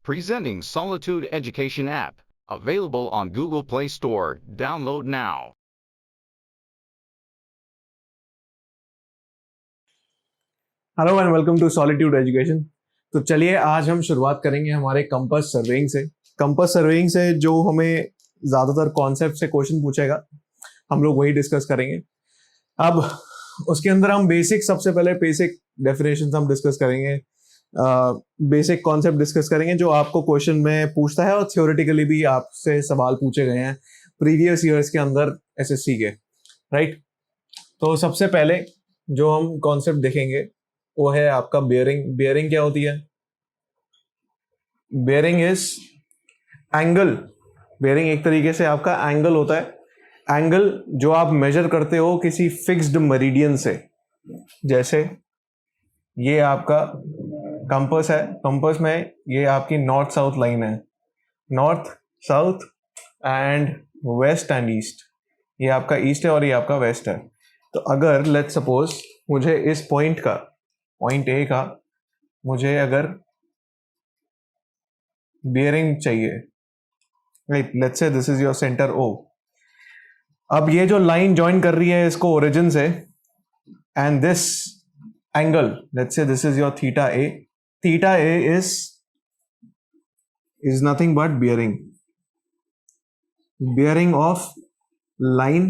Presenting Solitude Education app, available on Google Play Store. Download now. Hello and welcome to Solitude Education. तो चलिए आज हम शुरुआत करेंगे हमारे कंपास सर्वेइंग से। कंपास सर्वेइंग से जो हमें ज़्यादातर कॉन्सेप्ट से क्वेश्चन पूछेगा हम लोग वही डिस्कस करेंगे। अब उसके अंदर हम सबसे पहले बेसिक डेफिनेशंस हम डिस्कस करेंगे, बेसिक कॉन्सेप्ट डिस्कस करेंगे जो आपको क्वेश्चन में पूछता है और थ्योरेटिकली भी आपसे सवाल पूछे गए हैं प्रीवियस ईयर्स के अंदर एसएससी के, राइट। तो सबसे पहले जो हम कॉन्सेप्ट देखेंगे वो है आपका बेयरिंग। बेयरिंग क्या होती है? Bearing is angle. बेयरिंग एक तरीके से आपका एंगल होता है। एंगल जो आप मेजर करते हो किसी फिक्स्ड मेरिडियन से। जैसे ये आपका कंपास है, कंपास में ये आपकी नॉर्थ साउथ लाइन है, north south and west and east. ये आपका ईस्ट है और ये आपका वेस्ट है। तो अगर लेट्स सपोज मुझे इस पॉइंट का, पॉइंट ए का मुझे अगर बेयरिंग चाहिए, right, let's say this is your centre O. अब ये जो लाइन ज्वाइन कर रही है इसको ओरिजिन से, and this angle, let's say this is your theta A. Theta A is nothing but bearing, bearing of line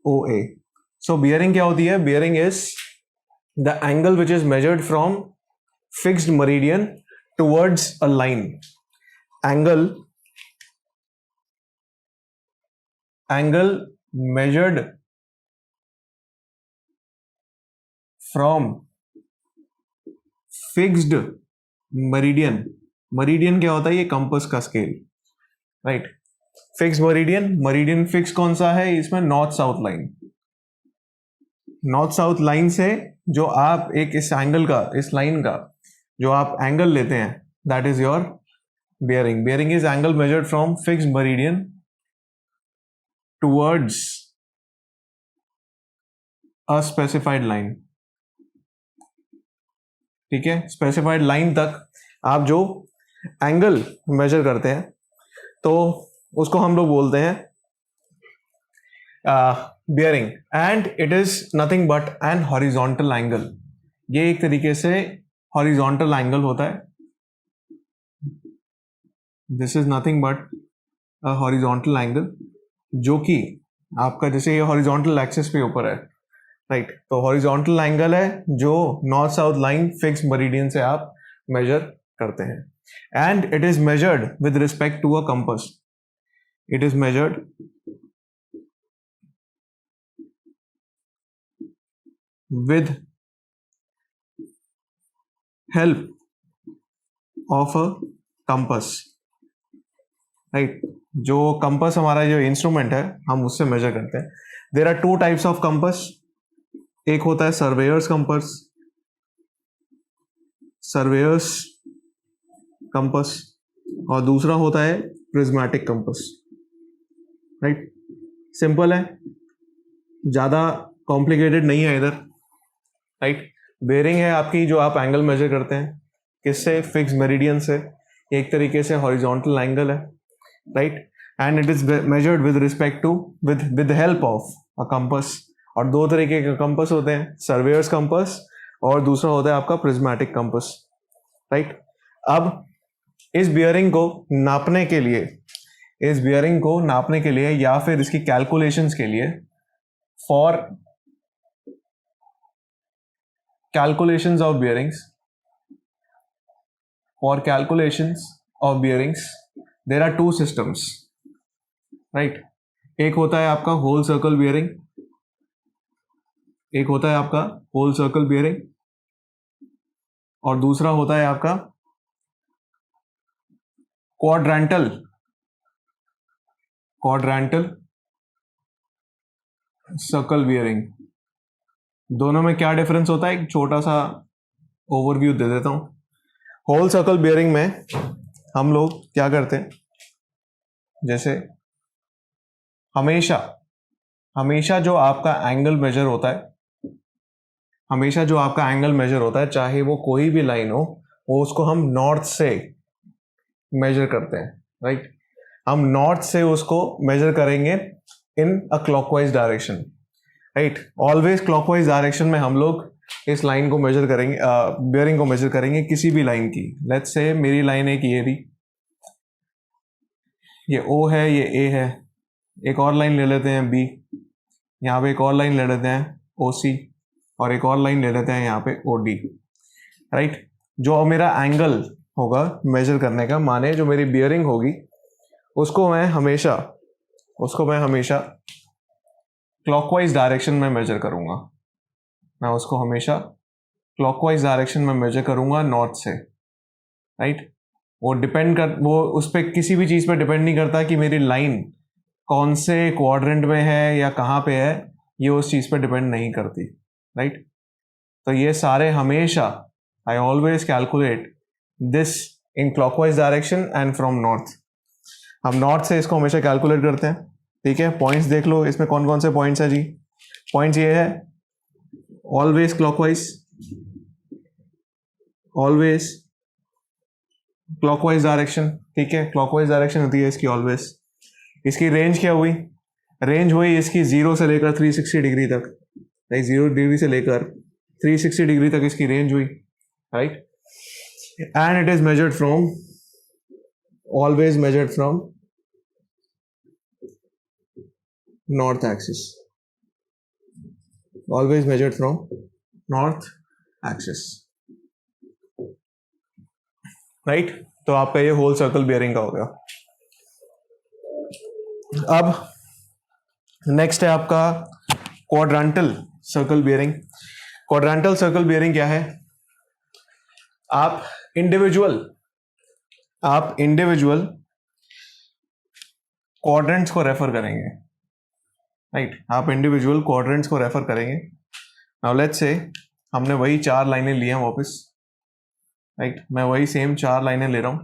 O A. So bearing क्या होती है? Bearing is the angle which is measured from fixed meridian towards a line. Angle measured from fixed meridian. meridian क्या होता है? ये compass का scale, right. Fix meridian, meridian fix कौन सा है इसमें? North south line. North south line से जो आप एक इस एंगल का, इस लाइन का जो आप एंगल लेते हैं, that is your bearing. Bearing is angle measured from fixed meridian towards a specified line. ठीक है, स्पेसिफाइड लाइन तक आप जो एंगल मेजर करते हैं तो उसको हम लोग बोलते हैं bearing, and it is nothing but an horizontal angle. ये एक तरीके से हॉरिजॉन्टल एंगल होता है। This is nothing but a horizontal angle, जो कि आपका जैसे ये हॉरिजॉन्टल एक्सिस पे ऊपर है, राइट। तो हॉरिजॉन्टल एंगल है जो north south line fix meridian से आप मेजर करते हैं, and it is measured with respect to a compass. It is measured with help of a compass, right। जो कंपास हमारा जो इंस्ट्रूमेंट है हम उससे मेजर करते हैं। There are two types of compass. एक होता है सर्वेयर्स कंपास, सर्वेयर्स कंपास, और दूसरा होता है प्रिज्मेटिक कंपास, राइट। सिंपल है, ज्यादा कॉम्प्लिकेटेड नहीं है इधर, राइट। बेयरिंग है आपकी जो आप एंगल मेजर करते हैं किससे? फिक्स मेरिडियन से। एक तरीके से हॉरिजॉन्टल एंगल है, right, and it is measured with respect to with help of a compass. और दो तरीके के कंपास होते हैं, सर्वेयर्स कंपास और दूसरा होता है आपका प्रिज्मेटिक कंपास, राइट। अब इस बेयरिंग को नापने के लिए, इस बेयरिंग को नापने के लिए या फिर इसकी कैलकुलेशंस के लिए, for calculations of bearings, for calculations of bearings there are two systems, right। एक होता है आपका होल सर्कल बेयरिंग, एक होता है आपका होल सर्कल बेयरिंग, और दूसरा होता है आपका क्वाड्रेंटल, क्वाड्रेंटल सर्कल बेयरिंग। दोनों में क्या डिफरेंस होता है? एक छोटा सा ओवरव्यू दे देता हूं। होल सर्कल बेयरिंग में हम लोग क्या करते हैं, जैसे हमेशा हमेशा जो आपका एंगल मेजर होता है, हमेशा जो आपका एंगल मेजर होता है, चाहे वो कोई भी लाइन हो, वो उसको हम नॉर्थ से मेजर करते हैं, राइट। हम नॉर्थ से उसको मेजर करेंगे in a clockwise direction, right. Always clockwise direction में हम लोग इस लाइन को मेजर करेंगे, बियरिंग को मेजर करेंगे किसी भी लाइन की। लेट्स से मेरी लाइन एक ये रही, ये O है, ये A है। एक और लाइन ले लेते हैं B, यहाँ पे एक और लाइन ले लेते हैं OC, और एक और लाइन ले लेते हैं यहाँ पे OD, राइट। जो मेरा एंगल होगा मेजर करने का, माने जो मेरी बियरिंग होगी उसको मैं हमेशा क्लॉकवाइज डायरेक्शन में मेजर करूँगा। मैं उसको हमेशा क्लॉकवाइज डायरेक्शन में मेजर करूँगा नॉर्थ से, राइट। वो उस पर किसी भी चीज़ पे डिपेंड नहीं करता कि मेरी लाइन कौन से क्वाड्रेंट में है या कहाँ पे है, ये उस चीज़ पे डिपेंड नहीं करती, राइट। तो ये सारे हमेशा I always calculate this in clockwise direction and from north. हम नॉर्थ से इसको हमेशा कैलकुलेट करते हैं, ठीक है। पॉइंट्स देख लो, इसमें कौन कौन से पॉइंट्स हैं जी। पॉइंट्स ये है always clockwise, always clockwise direction, ठीक है। क्लॉकवाइज डायरेक्शन होती है इसकी ऑलवेज। इसकी रेंज क्या हुई? रेंज हुई इसकी 0 से लेकर 360 डिग्री तक, लाइक 0 डिग्री से लेकर 360 डिग्री तक इसकी रेंज हुई, right. And it is measured from, always measured from north axis, always measured from north axis, right. तो आपका ये होल सर्कल बियरिंग का हो गया। अब नेक्स्ट है आपका quadrantal circle bearing. Quadrantal circle bearing क्या है? आप इंडिविजुअल क्वाड्रेंट्स को रेफर करेंगे, राइट। आप इंडिविजुअल क्वाड्रेंट्स को रेफर करेंगे। नाउ लेट्स से हमने वही 4 लाइनें ली हैं वापस, राइट। मैं वही सेम 4 लाइनें ले रहा हूं,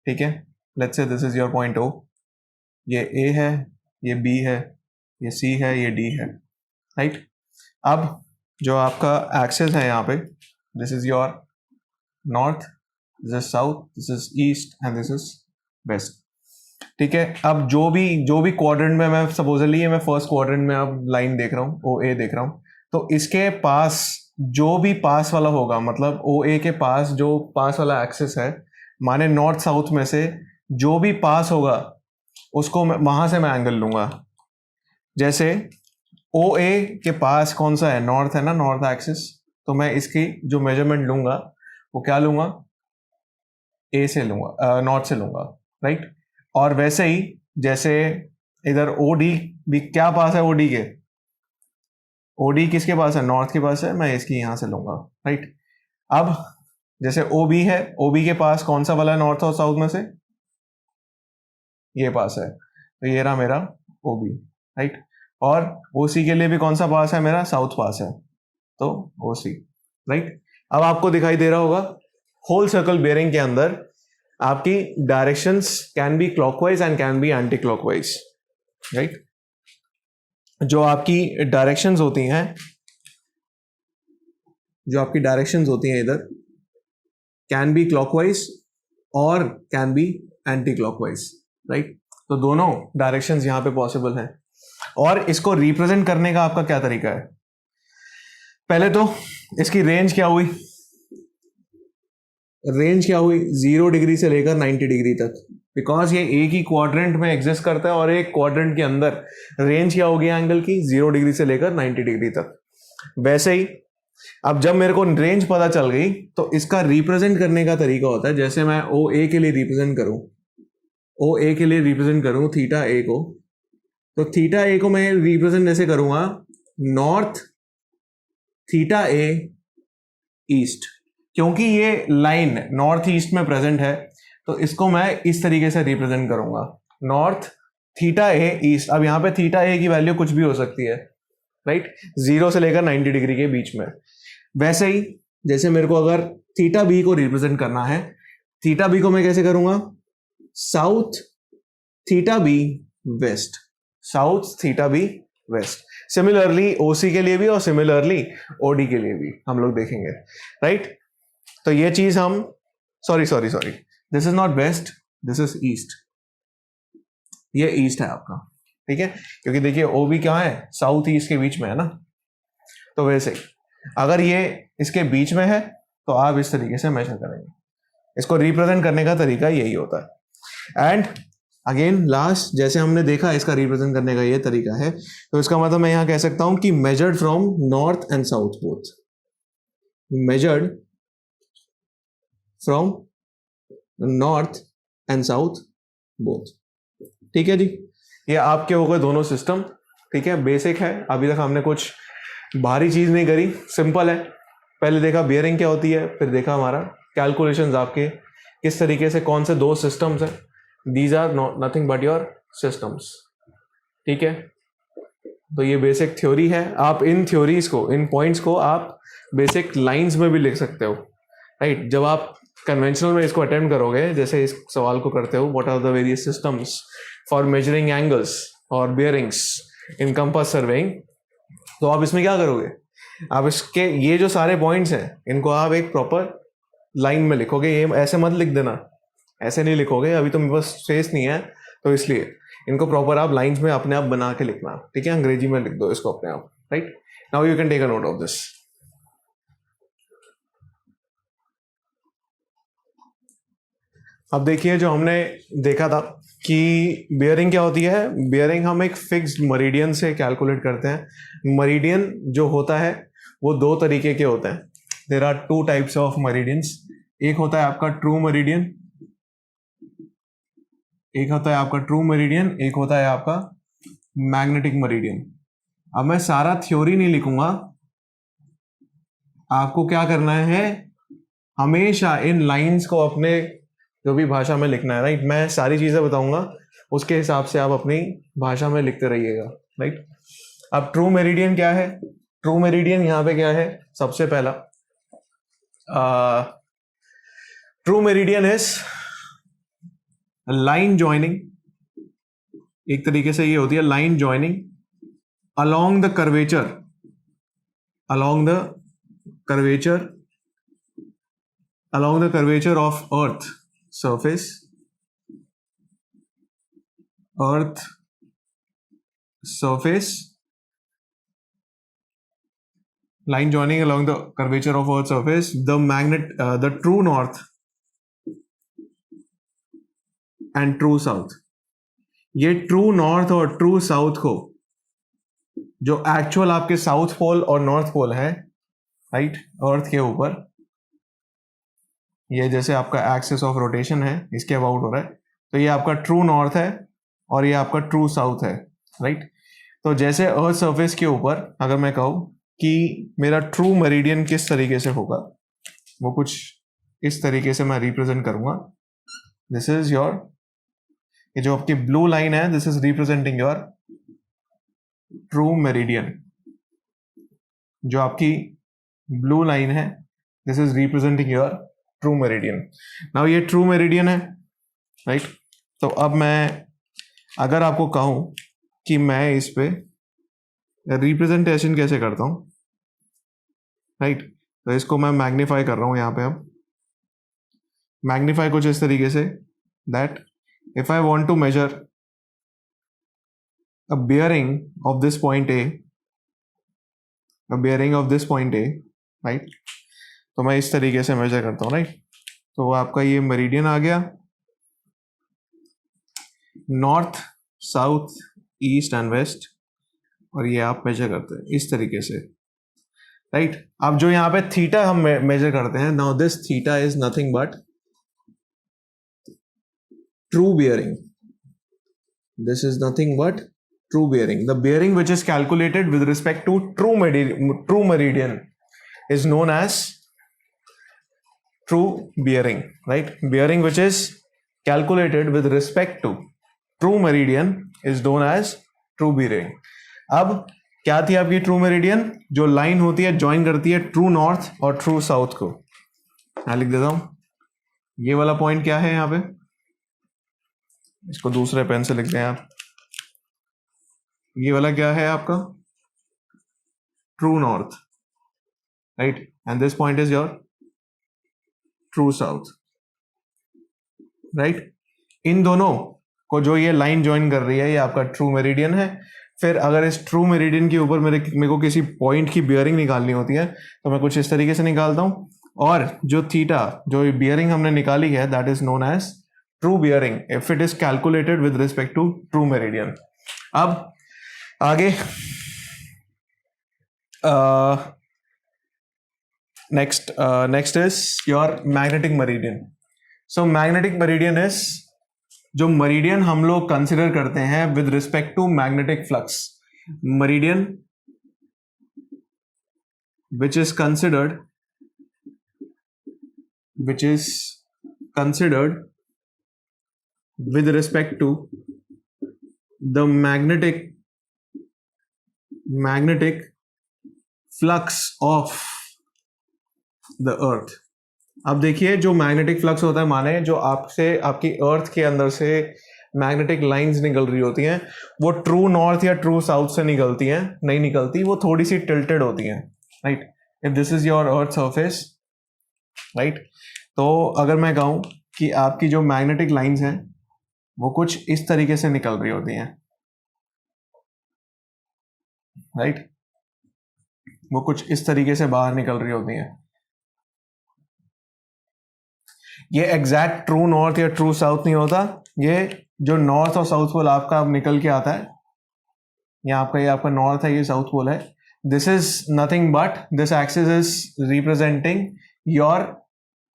ठीक है। Let's say this is your point O, ये A है, ये B है, ये C है, ये D है, राइट। अब जो आपका एक्सिस है यहाँ पे, this is your north, this is south, this is east and this is west, ठीक है। अब जो भी क्वाड्रेंट में मैं सपोजली मैं फर्स्ट क्वाड्रेंट में अब लाइन देख रहा हूँ, OA देख रहा हूँ, तो इसके पास जो भी पास वाला होगा, मतलब OA के पास जो पास वाला एक्सिस है, माने नॉर्थ साउथ में से जो भी पास होगा उसको वहां से मैं एंगल लूंगा। जैसे OA के पास कौन सा है? नॉर्थ है ना, नॉर्थ एक्सिस। तो मैं इसकी जो मेजरमेंट लूंगा वो क्या लूंगा? A से लूंगा, नॉर्थ से लूंगा, राइट। और वैसे ही जैसे इधर OD भी क्या पास है? OD के, OD किसके पास है? नॉर्थ के पास है, मैं इसकी यहां से लूंगा, राइट। अब जैसे OB है, OB के पास कौन सा वाला है नॉर्थ और साउथ में से? ये पास है, तो ये रहा मेरा OB, राइट। और OC के लिए भी कौन सा पास है मेरा? साउथ पास है, तो OC, राइट। अब आपको दिखाई दे रहा होगा होल सर्कल बियरिंग के अंदर आपकी directions can be clockwise and can be anti clockwise, right. जो आपकी डायरेक्शंस होती हैं, इधर कैन बी क्लॉकवाइज और can be anti clockwise, right. तो दोनों डायरेक्शंस यहां पे पॉसिबल हैं। और इसको रिप्रेजेंट करने का आपका क्या तरीका है? पहले तो इसकी रेंज क्या हुई? 0 डिग्री से लेकर 90 डिग्री तक, बिकॉज ये एक ही क्वाड्रेंट में एग्जिस्ट करता है, और एक क्वाड्रेंट के अंदर रेंज क्या होगी एंगल की? 0 डिग्री से लेकर 90 डिग्री तक। वैसे ही अब जब मेरे को रेंज पता चल गई, तो इसका रिप्रेजेंट करने का तरीका होता है, जैसे मैं OA के लिए रिप्रेजेंट करूं थीटा A को, तो थीटा A को मैं रिप्रेजेंट ऐसे करूंगा, नॉर्थ थीटा A ईस्ट, क्योंकि ये लाइन नॉर्थ ईस्ट में प्रेजेंट है, तो इसको मैं इस तरीके से रिप्रेजेंट करूंगा, नॉर्थ थीटा A ईस्ट। अब यहां पे थीटा A की वैल्यू कुछ भी हो सकती है, राइट, 0 से लेकर 90 डिग्री के बीच में। वैसे ही जैसे मेरे को अगर थीटा B को रिप्रेजेंट करना है, थीटा B को मैं कैसे करूंगा? South theta B west, south theta B west. Similarly OC के लिए भी और सिमिलरली OD के लिए भी हम लोग देखेंगे, राइट। तो ये चीज हम sorry this is not west, this is east, ये ईस्ट है आपका, ठीक है, क्योंकि देखिए ओ बी क्या है, साउथ ईस्ट के बीच में है ना। तो वैसे अगर ये इसके बीच में है तो आप इस तरीके से मेजर करेंगे, इसको रिप्रेजेंट करने का तरीका यही होता है। एंड अगेन लास्ट, जैसे हमने देखा इसका रिप्रेजेंट करने का ये तरीका है, तो इसका मतलब मैं यहां कह सकता हूं कि measured from north and south both, measured from north and south both, ठीक है जी। ये आपके हो गए दोनों सिस्टम, ठीक है, बेसिक है। अभी तक हमने कुछ भारी चीज नहीं करी, सिंपल है। पहले देखा बियरिंग क्या होती है, फिर देखा हमारा कैलकुलेशंस आपके किस तरीके से, कौन से दो सिस्टम्स हैं, these are nothing but your systems, ठीक है। तो ये बेसिक थ्योरी है। आप इन थ्योरीज को, इन पॉइंट्स को आप बेसिक लाइंस में भी लिख सकते हो, राइट। जब आप कन्वेंशनल में इसको अटेम्प्ट करोगे, जैसे इस सवाल को करते हो, what are the various systems for measuring angles और बियरिंग्स इन कंपास सर्वेइंग, तो आप इसमें क्या करोगे, आप इसके ये जो सारे पॉइंट्स हैं इनको आप एक प्रॉपर लाइन में लिखोगे। ये ऐसे मत लिख देना, ऐसे नहीं लिखोगे, अभी तो मेरे पास स्पेस नहीं है, तो इसलिए इनको प्रॉपर आप लाइंस में अपने आप बना के लिखना, ठीक है। अंग्रेजी में लिख दो इसको अपने आप, right. Now you can take a note of this. अब देखिए, जो हमने देखा था कि बियरिंग क्या होती है, बियरिंग हम एक फिक्स्ड मरीडियन से कैलकुलेट करते हैं। मरीडियन जो होता है वो दो तरीके के होते हैं, there are two types of meridians. एक होता है आपका ट्रू मरीडियन, एक होता है आपका ट्रू मेरिडियन, एक होता है आपका मैग्नेटिक मेरिडियन। अब मैं सारा थ्योरी नहीं लिखूंगा, आपको क्या करना है, हमेशा इन लाइंस को अपने जो भी भाषा में लिखना है, राइट। मैं सारी चीजें बताऊंगा, उसके हिसाब से आप अपनी भाषा में लिखते रहिएगा, राइट। अब ट्रू मेरिडियन क्या है, ट्रू मेरिडियन यहाँ पे क्या है, सबसे पहला true meridian is line joining, एक तरीके से ये होती है line joining along the curvature, along the curvature, along the curvature of earth surface, earth surface, line joining along the curvature of earth surface, the magnet, the true north and true south। ये true north और true south को, जो actual आपके south pole और north pole है, right, अर्थ के ऊपर, ये जैसे आपका एक्सिस ऑफ रोटेशन है, इसके अबाउट हो रहा है, तो ये आपका ट्रू नॉर्थ है और ये आपका ट्रू साउथ है, राइट। तो जैसे अर्थ सरफेस के ऊपर अगर मैं कहूँ कि मेरा ट्रू मेरिडियन किस तरीके से होगा, वो कुछ इस तरीके से मैं रिप्रेजेंट करूंगा। दिस इज योर, ये जो आपकी ब्लू लाइन है, this is representing your true meridian. जो आपकी ब्लू लाइन है, this is representing your true meridian. Now ये ट्रू मेरिडियन है, राइट। तो अब मैं अगर आपको कहूं कि मैं इस पे रिप्रेजेंटेशन कैसे करता हूं, राइट, तो इसको मैं मैग्नीफाई कर रहा हूं यहां पे। अब मैग्नीफाई कुछ इस तरीके से, that if I want to measure a bearing of this point A, a bearing of this point A, right, तो मैं इस तरीके से मेजर करता हूँ, राइट। तो आपका ये मेरिडियन आ गया, north south east and west, और ये आप मेजर करते हैं इस तरीके से, राइट। अब जो यहाँ पे थीटा हम मेजर करते हैं, now this theta is nothing but true bearing. This is nothing but true bearing. The bearing which is calculated with respect to true meridian is known as true bearing, right? Bearing which is calculated with respect to true meridian is known as true bearing. अब क्या थी आपकी true meridian, जो line होती है join करती है true north और ट्रू साउथ को। मैं लिख देता हूं, ये वाला पॉइंट क्या है यहाँ पे, इसको दूसरे पेन से लिख दें आप। ये वाला क्या है आपका, true north, right, and this point is your true south. Right. इन दोनों को जो ये लाइन ज्वाइन कर रही है ये आपका ट्रू मेरिडियन है। फिर अगर इस ट्रू मेरिडियन के ऊपर मेरे को किसी पॉइंट की बियरिंग निकालनी होती है तो मैं कुछ इस तरीके से निकालता हूँ, और जो थीटा जो बियरिंग हमने निकाली है that is known as true bearing if it is calculated with respect to true meridian. अब आगे next is your magnetic meridian. So magnetic meridian is जो मेरिडियन हम लोग कंसिडर करते हैं with respect to magnetic flux, meridian which is considered with respect to the magnetic flux of the earth। अब देखिए जो मैग्नेटिक फ्लक्स होता है, माने जो आपसे आपकी अर्थ के अंदर से मैग्नेटिक लाइंस निकल रही होती हैं वो ट्रू नॉर्थ या ट्रू साउथ से निकलती हैं, नहीं निकलती, वो थोड़ी सी टिल्टेड होती हैं, right. If this is your earth surface, right, तो अगर मैं कहूँ कि आपकी जो मैग्नेटिक लाइंस हैं वो कुछ इस तरीके से निकल रही होती हैं, राइट, वो कुछ इस तरीके से बाहर निकल रही होती हैं। ये एग्जैक्ट ट्रू नॉर्थ या ट्रू साउथ नहीं होता, ये जो नॉर्थ और साउथ पोल आपका अब निकल के आता है, ये आपका नॉर्थ है, ये साउथ पोल है। This is nothing but this axis is representing your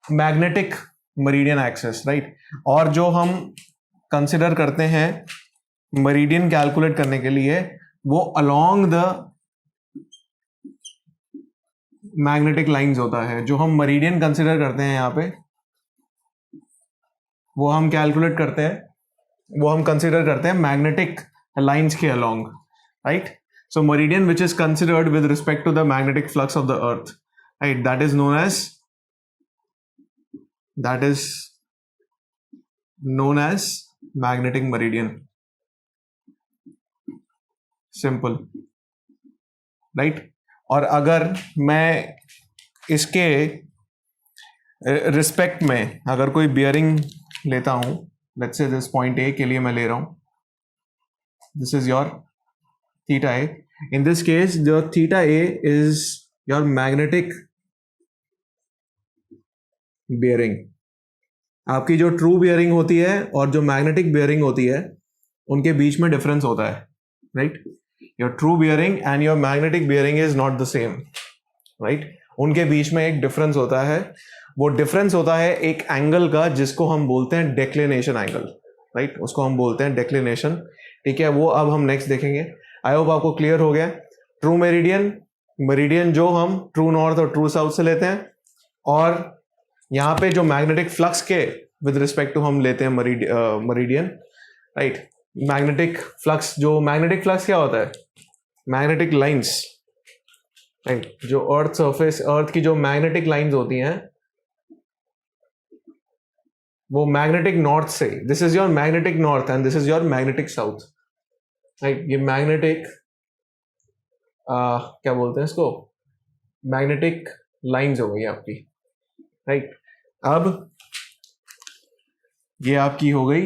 magnetic meridian axis, right. और जो हम कंसिडर करते हैं मेरिडियन कैलकुलेट करने के लिए वो अलोंग द मैग्नेटिक लाइंस होता है। जो हम मेरिडियन कंसिडर करते हैं यहाँ पे वो हम कैलकुलेट करते हैं, वो हम कंसिडर करते हैं मैग्नेटिक लाइंस के along, right. So meridian which is considered with respect to the magnetic flux of the earth, right, that is known as magnetic meridian, simple, right. और अगर मैं इसके रिस्पेक्ट में अगर कोई बियरिंग लेता हूं, let's say this point A के लिए मैं ले रहा हूं, this is your theta A. In this case the theta A is your magnetic bearing. आपकी जो ट्रू बियरिंग होती है और जो मैग्नेटिक बियरिंग होती है उनके बीच में डिफरेंस होता है, right. Your true bearing and your magnetic bearing is not the same, right. उनके बीच में एक डिफरेंस होता है, वो डिफरेंस होता है एक एंगल का जिसको हम बोलते हैं डेक्लिनेशन एंगल, राइट, उसको हम बोलते हैं डेक्लिनेशन, ठीक है। वो अब हम नेक्स्ट देखेंगे। आई होप आपको क्लियर हो गया। ट्रू मेरिडियन जो हम ट्रू नॉर्थ और ट्रू साउथ से लेते हैं, और यहाँ पे जो मैग्नेटिक फ्लक्स के विद रिस्पेक्ट टू हम लेते हैं मेरिडियन, राइट। मैग्नेटिक फ्लक्स क्या होता है? Magnetic lines, right. जो अर्थ सरफेस, अर्थ की जो मैग्नेटिक लाइंस होती हैं वो मैग्नेटिक नॉर्थ से, this is your magnetic north and this is your magnetic south, right. ये मैग्नेटिक क्या बोलते हैं इसको, मैग्नेटिक लाइंस हो गई आपकी, राइट। अब ये आपकी हो गई,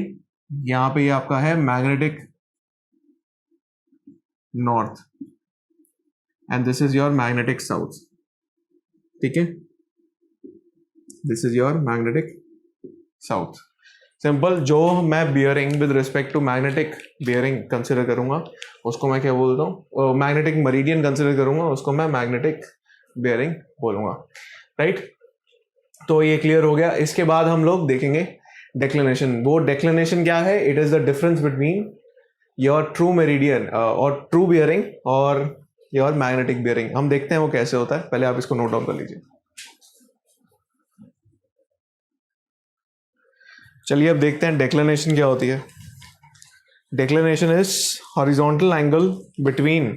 यहां पे ये आपका है magnetic north and this is your magnetic south, ठीक है। This is your magnetic south, simple. जो मैं bearing with respect to magnetic bearing consider करूंगा उसको मैं क्या बोलता हूँ, मैग्नेटिक मेरिडियन कंसिडर करूंगा उसको मैं मैग्नेटिक बियरिंग बोलूंगा, राइट। तो ये क्लियर हो गया। इसके बाद हम लोग देखेंगे डेक्लिनेशन। वो डेक्लिनेशन क्या है? It is the difference between your true meridian और ट्रू बियरिंग और योर मैग्नेटिक बियरिंग। हम देखते हैं वो कैसे होता है, पहले आप इसको नोट डाउन कर लीजिए। चलिए अब देखते हैं डेक्लिनेशन क्या होती है। Declination is horizontal angle between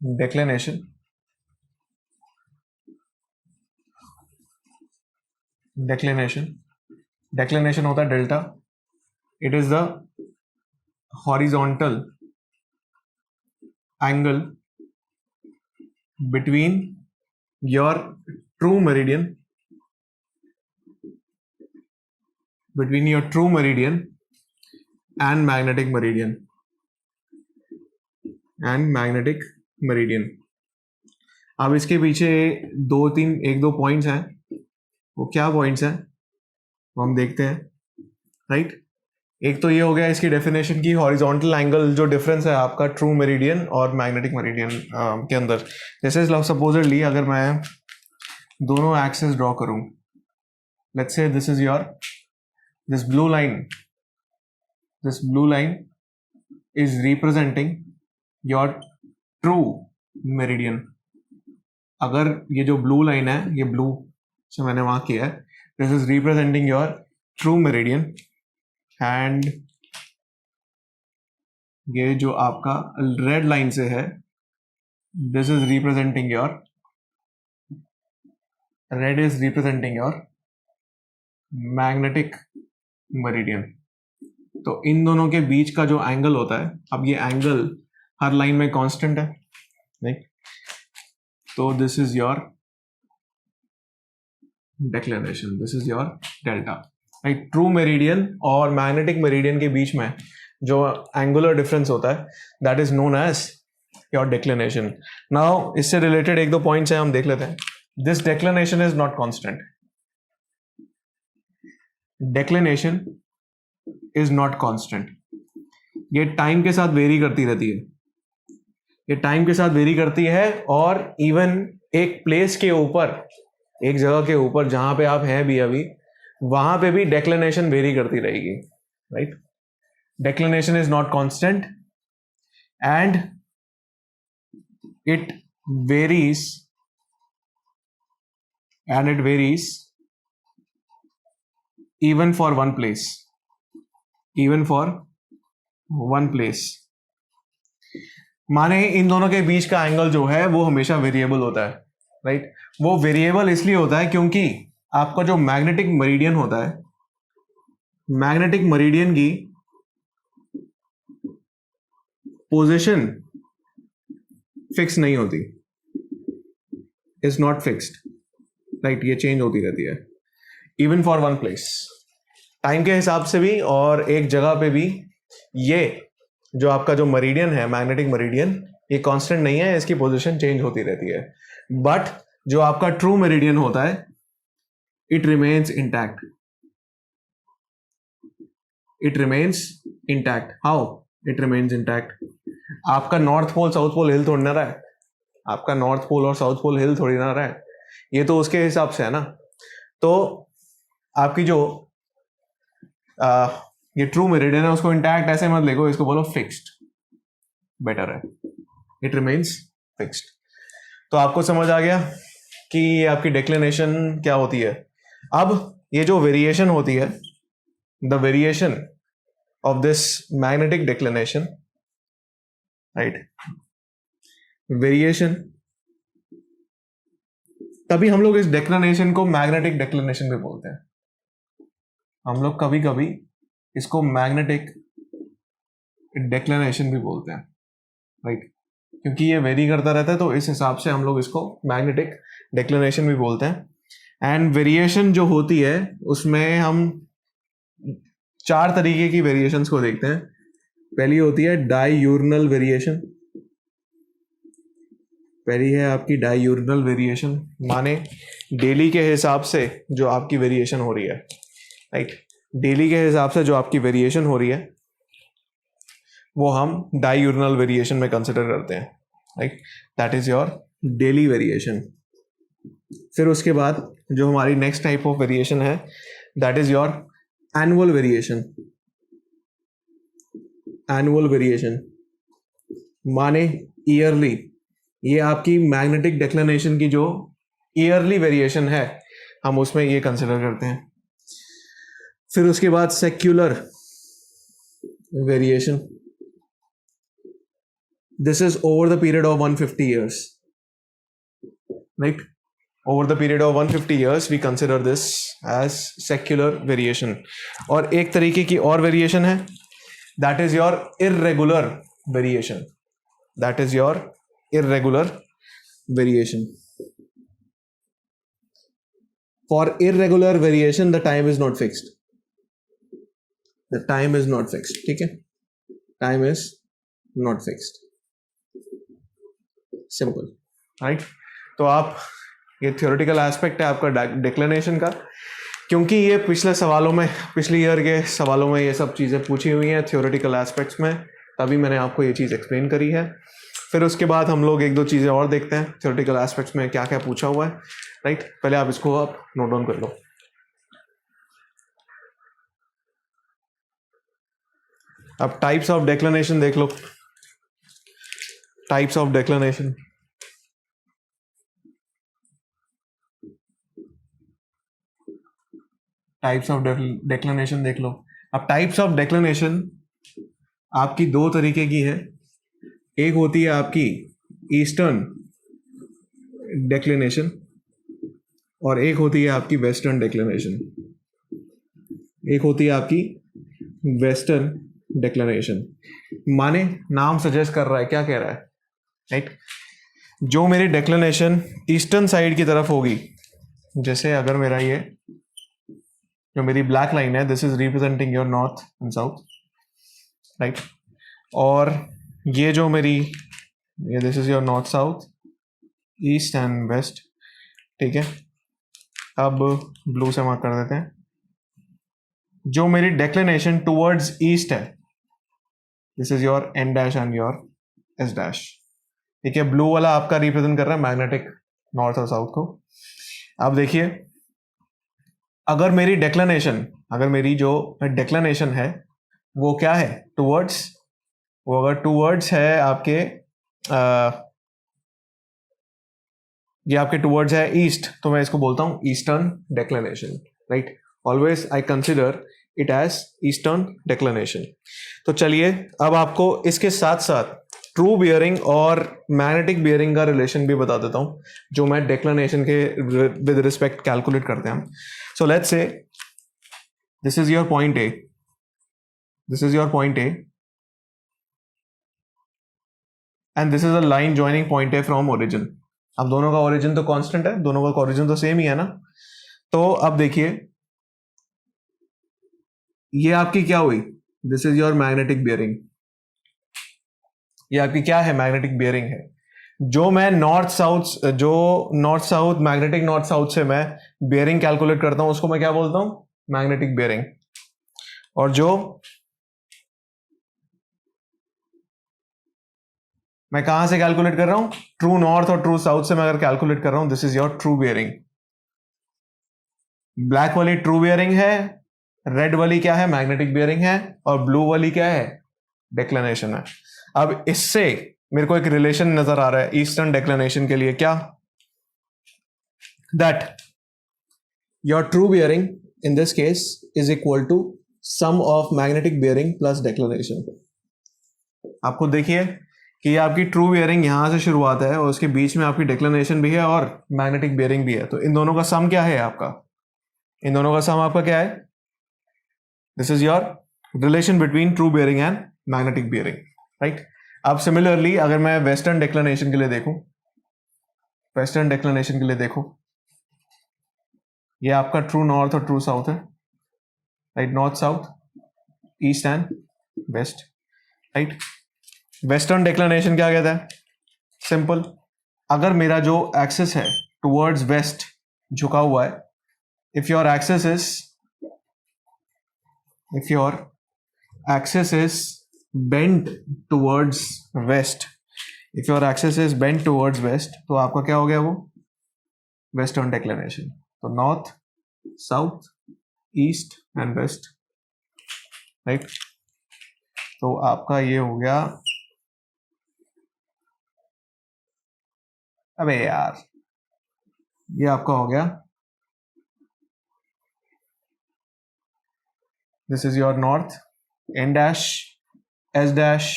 declination होता है delta. It is the horizontal angle between your true meridian between your true meridian and magnetic meridian. अब इसके पीछे एक दो पॉइंट्स हैं. वो क्या पॉइंट्स हैं वो हम देखते हैं. राइट, एक तो ये हो गया इसकी डेफिनेशन की हॉरिजॉन्टल एंगल जो डिफरेंस है आपका ट्रू मेरिडियन और मैग्नेटिक मेरिडियन के अंदर. जैसे सपोजरली अगर मैं दोनों एक्सेस ड्रॉ करूं, let's say this is your this blue line is representing your true meridian. अगर ये जो ब्लू लाइन है, ये ब्लू से मैंने वहां किया है, this is representing your true meridian. And ये जो आपका रेड लाइन से है, this is representing your magnetic meridian. तो इन दोनों के बीच का जो एंगल होता है, अब ये एंगल हर लाइन में कांस्टेंट है, राइट. तो this is your declination, this is your delta. Right, true meridian और मैग्नेटिक मेरिडियन के बीच में जो एंगुलर डिफरेंस होता है, that is known as your declination. Now इससे रिलेटेड एक दो पॉइंट्स हैं, हम देख लेते हैं. This declination is not constant. Declination is not constant. ये टाइम के साथ वेरी करती रहती है. ये टाइम के साथ वेरी करती है और इवन एक प्लेस के ऊपर, एक जगह के ऊपर जहां पे आप हैं भी अभी, वहां पे भी डिक्लिनेशन वेरी करती रहेगी. Right, declination is not constant and it varies even for one place. माने इन दोनों के बीच का एंगल जो है वो हमेशा वेरिएबल होता है. राइट, वो वेरिएबल इसलिए होता है क्योंकि आपका जो मैग्नेटिक मेरिडियन होता है, मैग्नेटिक मेरिडियन की पोजीशन फिक्स नहीं होती, इज नॉट फिक्स्ड. राइट, ये चेंज होती रहती है even for one place. Time के हिसाब से भी और एक जगह पे भी ये जो आपका जो मेरिडियन है, मैग्नेटिक मेरिडियन, ये कांस्टेंट नहीं है, इसकी पोजीशन चेंज होती रहती है. बट जो आपका ट्रू मेरिडियन होता है, it remains intact. How it remains intact? आपका नॉर्थ पोल साउथ पोल हिल थोड़ी ना रहा है. आपका नॉर्थ पोल और साउथ पोल हिल थोड़ी ना रहा है. ये तो उसके हिसाब से है ना. तो आपकी जो ये ट्रू मेरिडियन है, उसको इंटैक्ट ऐसे मत देखो, इसको बोलो फिक्स्ड, बेटर है. It remains fixed. तो आपको समझ आ गया कि ये आपकी डिक्लिनेशन क्या होती है. अब ये जो वेरिएशन होती है, the variation of this magnetic declination, right, variation, तभी हम लोग इस डिक्लिनेशन को मैग्नेटिक डिक्लिनेशन भी बोलते हैं. हम लोग कभी कभी इसको मैग्नेटिक डिक्लिनेशन भी बोलते हैं. राइट, क्योंकि ये वेरी करता रहता है, तो इस हिसाब से हम लोग इसको मैग्नेटिक डिक्लिनेशन भी बोलते हैं. एंड वेरिएशन जो होती है उसमें हम 4 तरीके की वेरिएशंस को देखते हैं. पहली होती है डाययूर्नल वेरिएशन. पहली है आपकी डाययूर्नल वेरिएशन, माने डेली के हिसाब से जो आपकी वेरिएशन हो रही है. राइट, डेली के हिसाब से जो आपकी वेरिएशन हो रही है वो हम डाययूर्नल वेरिएशन में कंसिडर करते हैं. Right, that is your daily variation. फिर उसके बाद जो हमारी नेक्स्ट टाइप ऑफ वेरिएशन है, that is your annual variation. Annual variation माने ईयरली. ये आपकी मैग्नेटिक डिक्लिनेशन की जो ईयरली वेरिएशन है, हम उसमें ये कंसिडर करते हैं. फिर उसके बाद secular variation. This is over the period of 150 years. Right, over the period of 150 years we consider this as secular variation. और एक तरीके की और वेरिएशन है, that is your irregular variation. That is your irregular variation. For irregular variation, the time is not fixed. The time is not fixed. ठीक है, time is not fixed. Simple, right. तो आप, ये थ्योरेटिकल एस्पेक्ट है आपका declination का, क्योंकि ये पिछले सवालों में, पिछले ईयर के सवालों में ये सब चीज़ें पूछी हुई हैं थ्योरेटिकल एस्पेक्ट्स में, तभी मैंने आपको ये चीज़ एक्सप्लेन करी है. फिर उसके बाद हम लोग एक दो चीज़ें और देखते हैं थ्योरेटिकल एस्पेक्ट्स में क्या क्या पूछा हुआ है, राइट. पहले आप इसको आप नोट डाउन कर लो. अब टाइप्स ऑफ डिक्लिनेशन देख लो. Types of declination, types of declination देख लो. अब टाइप्स ऑफ डिक्लिनेशन आपकी दो तरीके की है. एक होती है आपकी ईस्टर्न डिक्लिनेशन और एक होती है आपकी वेस्टर्न डिक्लिनेशन. एक होती है आपकी वेस्टर्न डिक्लिनेशन. माने नाम सजेस्ट कर रहा है, क्या कह रहा है, राइट. जो मेरी डिक्लिनेशन ईस्टर्न साइड की तरफ होगी, जैसे अगर मेरा ये जो मेरी ब्लैक लाइन है, this is representing your north and south, right. और ये जो मेरी, ये this is your north south east and west. ठीक है, अब ब्लू से मार्क कर देते हैं. जो मेरी डिक्लिनेशन टुवर्ड्स ईस्ट है, this is your N dash and your S dash. ठीक है, ब्लू वाला आपका रिप्रेजेंट कर रहा है मैग्नेटिक नॉर्थ और साउथ को. अब देखिए, अगर मेरी डिक्लिनेशन, अगर मेरी जो डिक्लिनेशन है वो क्या है, टुवर्ड्स, वो अगर टुवर्ड्स है आपके ये आपके टुवर्ड्स है ईस्ट, तो मैं इसको बोलता हूं eastern declination, right. Always I consider it as eastern declination. तो चलिए अब आपको इसके साथ साथ ट्रू बियरिंग और मैग्नेटिक बियरिंग का रिलेशन भी बता देता हूं, जो मैं डिक्लिनेशन के विद रिस्पेक्ट कैलकुलेट करते हैं. So let's say this is your point A, this is your point A and this is a line joining point A from origin. अब दोनों का ओरिजिन तो कांस्टेंट है, दोनों का ओरिजिन तो सेम ही है ना. तो अब देखिए, ये आपकी क्या हुई, this is your magnetic bearing. ये आपकी क्या है, मैग्नेटिक बियरिंग है. जो मैं north south magnetic north south से मैं बियरिंग कैलकुलेट करता हूं, उसको मैं क्या बोलता हूं, मैग्नेटिक बियरिंग. और जो मैं कहां से कैलकुलेट कर रहा हूं, ट्रू नॉर्थ और ट्रू साउथ से मैं अगर कैलकुलेट कर रहा हूं, this is your true bearing. Black वाली ट्रू बियरिंग है, रेड वाली क्या है, मैग्नेटिक बियरिंग है, और ब्लू वाली क्या है, डिक्लिनेशन है. अब इससे मेरे को एक रिलेशन नजर आ रहा है ईस्टर्न डिक्लिनेशन के लिए, क्या, that your true bearing in this case is equal to sum of magnetic bearing plus declination. आपको देखिए कि ये आपकी ट्रू बियरिंग यहां से शुरुआत है और उसके बीच में आपकी डिक्लिनेशन भी है और मैग्नेटिक बियरिंग भी है. तो इन दोनों का सम क्या है आपका, इन दोनों का सम आपका क्या है, this is your relation between true bearing and magnetic bearing, right. अब सिमिलरली अगर मैं वेस्टर्न डिक्लिनेशन के लिए देखूं, वेस्टर्न डिक्लिनेशन के लिए देखो, ये आपका ट्रू नॉर्थ और ट्रू साउथ है, right. North south east and west, right. Western declination क्या कहता है, सिंपल. अगर मेरा जो एक्सिस है टुवर्ड्स वेस्ट झुका हुआ है, if your axis is bent towards west, if your axis is bent towards west, तो आपका क्या हो गया वो, वेस्टर्न डिक्लिनेशन. तो north, south, east and west, right. तो आपका ये हो गया, अबे यार, ये आपका हो गया, this is your north, N dash, S dash,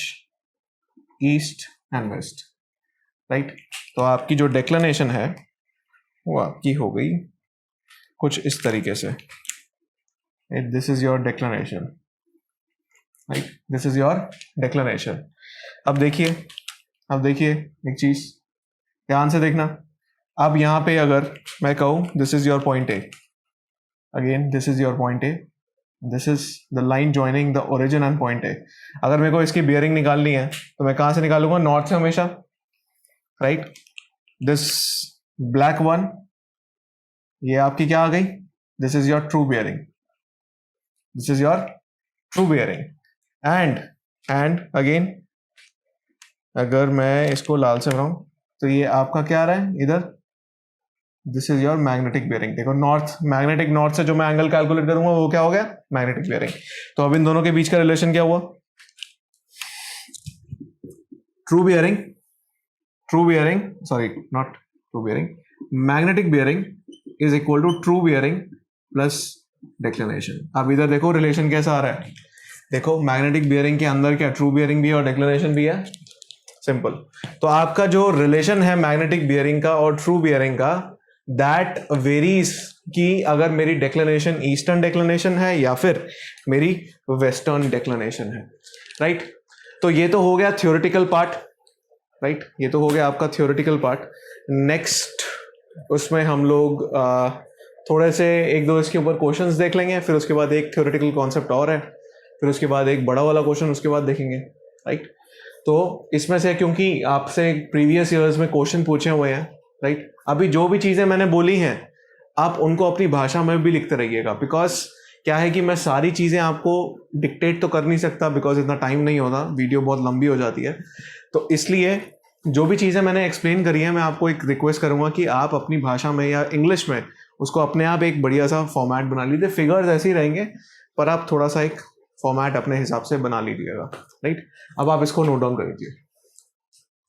east and west, right. तो आपकी जो डिक्लिनेशन है वो आपकी हो गई कुछ इस तरीके से, this is your declination, right. This is your declination. अब देखिए एक चीज ध्यान से देखना. अब यहां पे अगर मैं कहूं this is your point A, again this is your point A, this is the line joining the origin and point A. अगर मेरे को इसकी बियरिंग निकालनी है तो मैं कहाँ से निकालूंगा? नॉर्थ से हमेशा, राइट। दिस ब्लैक वन, ये आपकी क्या आ गई? This is your true bearing, this is your true bearing. And again अगर मैं इसको लाल से बनाऊं तो ये आपका क्या आ रहा है इधर? This is your magnetic bearing. देखो नॉर्थ, मैग्नेटिक नॉर्थ से जो मैं एंगल कैलकुलेट करूंगा वो क्या हो गया? Magnetic bearing. तो अब इन दोनों के बीच का रिलेशन क्या हुआ? True bearing, sorry not true bearing, magnetic bearing is equal to true bearing plus declination. अब इधर देखो रिलेशन कैसा आ रहा है, देखो मैग्नेटिक बियरिंग के अंदर क्या ट्रू बियरिंग भी है और डिक्लिनेशन भी है, सिंपल। तो आपका जो रिलेशन है मैग्नेटिक बियरिंग का और ट्रू बियरिंग का, दैट वेरीज कि अगर मेरी डिक्लिनेशन ईस्टर्न डिक्लिनेशन है या फिर मेरी वेस्टर्न डिक्लिनेशन है, राइट। तो ये तो हो गया थ्योरेटिकल पार्ट, राइट, ये तो हो गया आपका थ्योरेटिकल पार्ट। नेक्स्ट उसमें हम लोग थोड़े से एक दो इसके ऊपर क्वेश्चंस देख लेंगे, फिर उसके बाद एक थ्योरेटिकल कॉन्सेप्ट और है, फिर उसके बाद एक बड़ा वाला क्वेश्चन उसके बाद देखेंगे, राइट। तो इसमें से क्योंकि आपसे प्रीवियस ईयर्स में क्वेश्चन पूछे हुए हैं, राइट, अभी जो भी चीज़ें मैंने बोली हैं आप उनको अपनी भाषा में भी लिखते रहिएगा, बिकॉज क्या है कि मैं सारी चीज़ें आपको डिक्टेट तो कर नहीं सकता, बिकॉज इतना टाइम नहीं होता, वीडियो बहुत लंबी हो जाती है। तो इसलिए जो भी चीज़ें मैंने एक्सप्लेन करी है मैं आपको एक रिक्वेस्ट करूँगा कि आप अपनी भाषा में या इंग्लिश में उसको अपने आप एक बढ़िया सा फॉर्मेट बना लीजिए। फिगर्स ऐसे ही रहेंगे पर आप थोड़ा सा एक फॉर्मेट अपने हिसाब से बना लीजिएगा, राइट। अब आप इसको नोट डाउन कर लीजिए।